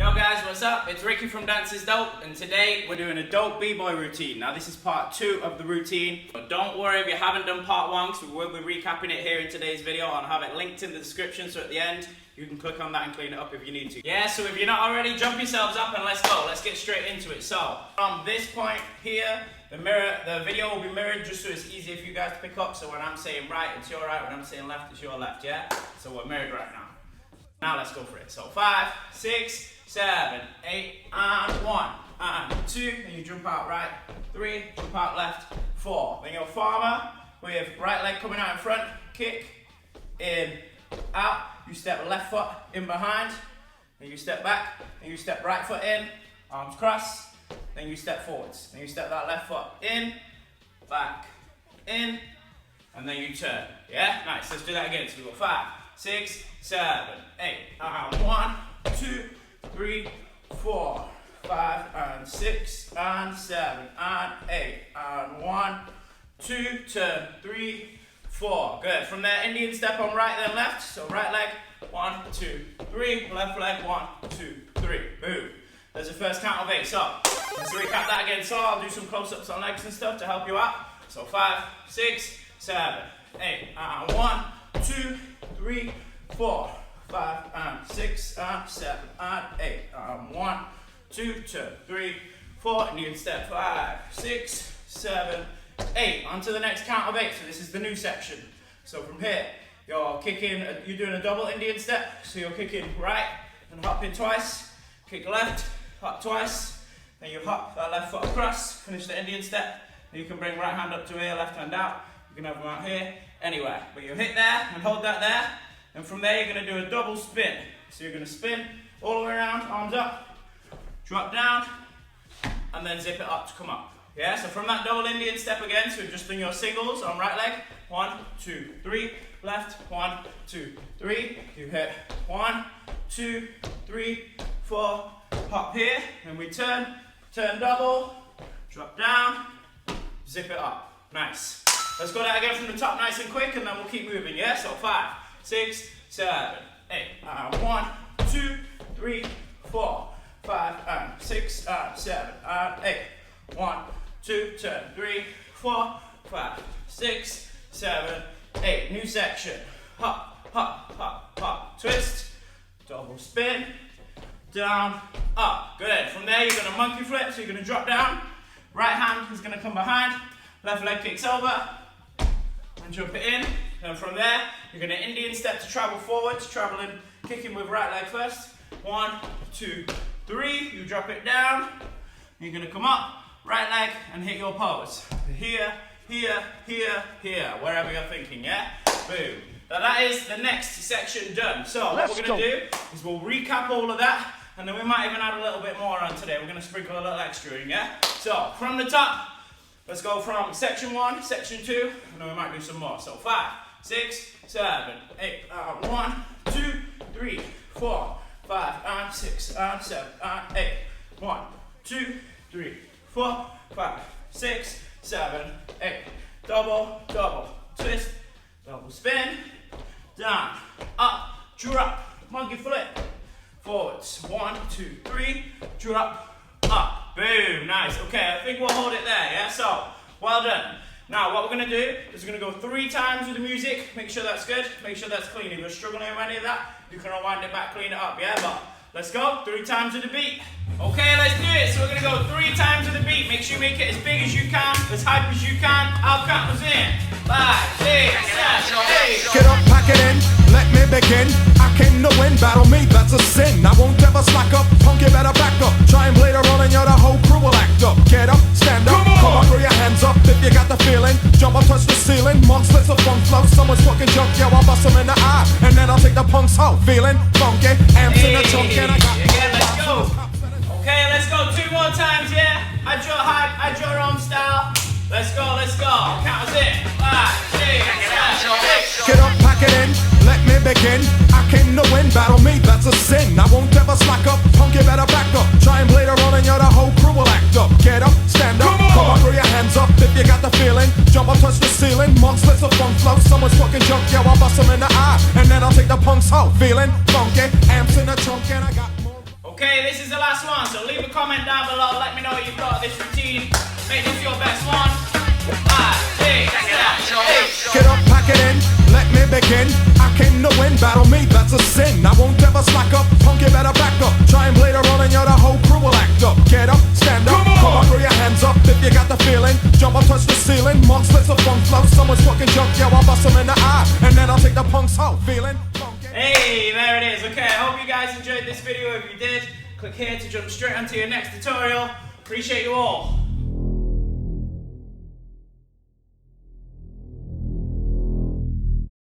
Yo guys, what's up? It's Ricky from Dance is Dope, and today we're doing a dope b-boy routine. Now this is part 2 of the routine, but don't worry if you haven't done part 1, because we will be recapping it here in today's video. I'll have it linked in the description, so at the end you can click on that and clean it up if you need to. Yeah, so if you're not already, jump yourselves up and let's go. Let's get straight into it. So, from this point here, the video will be mirrored just so it's easier for you guys to pick up. So when I'm saying right, it's your right. When I'm saying left, it's your left, yeah? So we're mirrored right now. Now let's go for it. So 5, 6, 7, 8, and 1, and 2, and you jump out right, 3, jump out left, 4. Then you're farmer with right leg coming out in front, kick, in, out, you step left foot in behind, then you step back, then you step right foot in, arms crossed, then you step forwards, then you step that left foot in, back, in, and then you turn. Yeah, nice, let's do that again. So we go 5, 6, 7, 8, and 1, 2, 3, 4, 5, and 6, and 7, and 8, and 1, 2, turn, 3, 4. Good. From there, Indian step on right, then left. So right leg, 1, 2, 3. Left leg, 1, 2, 3. Boom. There's the first count of 8. So let's recap that again. So I'll do some close-ups on legs and stuff to help you out. So 5, 6, 7, 8, and 1, 2, 3, 4. 5, and 6, and 7, and 8, and 1, 2, turn, 3, 4, Indian step, 5, 6, 7, 8. On to the next count of 8, so this is the new section. So from here, you're kicking, you're doing a double Indian step, so you're kicking right, and hopping twice, kick left, hop twice, then you hop that left foot across, finish the Indian step, then you can bring right hand up to here, left hand out, you can have them out here, anywhere, but you hit there, and hold that there. And from there, you're going to do a double spin. So you're going to spin all the way around, arms up, drop down, and then zip it up to come up. Yeah, so from that double Indian step again, so just doing your singles on right leg. 1, 2, 3, left, 1, 2, 3. You hit 1, 2, 3, 4, hop here, and we turn double, drop down, zip it up. Nice. Let's go that again from the top nice and quick, and then we'll keep moving, yeah? So 5, 6, 7, 8, and 1, 2, 3, 4, 5, and 6, and 7, and 8. 1, 2, turn, 3, 4, 5, 6, 7, 8. New section. Hop, hop, hop, hop. Twist, double spin, down, up. Good. From there, you're going to monkey flip, so you're going to drop down. Right hand is going to come behind. Left leg kicks over, and jump it in. And from there, you're going to Indian step to travel forwards, traveling, kicking with right leg first. 1, 2, 3. You drop it down. You're going to come up, right leg, and hit your pose. Here, here, here, here, wherever you're thinking, yeah? Boom. Now that is the next section done. So what we're going to do is we'll recap all of that, and then we might even add a little bit more on today. We're going to sprinkle a little extra in, yeah? So from the top, let's go from section 1, section 2, and then we might do some more. So 5, 6, 7, 8, 1, 2, 3, 4, 5, and 6, and 7, and 8. 1, 2, 3, 4, 5, 6, 7, 8. Double, double, twist, double spin, down, up, drop, monkey flip, forwards. 1, 2, 3, drop, up. Boom, nice. Okay, I think we'll hold it there, yeah? So, well done. Now, what we're going to do is we're going to go 3 times with the music. Make sure that's good. Make sure that's clean. If you're struggling with any of that, you can rewind it back, clean it up, yeah? But let's go. 3 times with the beat. Okay, let's do it. So we're going to go 3 times with the beat. Make sure you make it as big as you can, as hype as you can. I'll count us in. 5, 6, 7, 8. Get up, pack it in, let me begin. I came to win, battle me, that's a sin. I won't ever slack up, punk, you better back up. Try and play the role and the whole crew will act up. Get up, stand up, come on, throw your hands up if you got the feeling. Jump up, touch the ceiling, monsters of funk flow. Someone's fucking junk, yo, I'll bust them in the eye. And then I'll take the punks out, feeling funky. Amps in the trunk and I got let's go. Okay, let's go 2 more times, yeah? Add your hype, add your own style. Let's go, let's go. Count us in. 5, 6, 7, 8. Get up, pack it in, let me begin. I came to win, battle me, that's a sin. I won't ever slack up, punk, you better back up. Try and play the role and the whole crew will act up. Get up, stand up, come on, throw your hands up if you got the feeling. Jump up, touch the ceiling, monsters of funk flow. Someone's fucking junk, yo, I'll bust them in the eye. And then I'll take the punks out, feeling funky. Amps in the trunk and I got more. Okay, this is the last one, so leave a comment down below. Let me know what you thought of this routine. Make this your best one. 5, 6, 7, 8. Get up, pack it in, let me begin. I came to win, battle me, that's a sin. I won't ever slack up, punk, you better back up. Try and play the role and you're the whole crew will act up. Get up, stand up, come on, throw your hands up if you got the feeling. Jump up, touch the ceiling, monsters of funk flow. Someone's fucking junk, yo, I'll bust them in the eye. And then I'll take the punks out, feeling funky. Hey, there it is. Okay, I hope you guys enjoyed this video. If you did, click here to jump straight onto your next tutorial. Appreciate you all.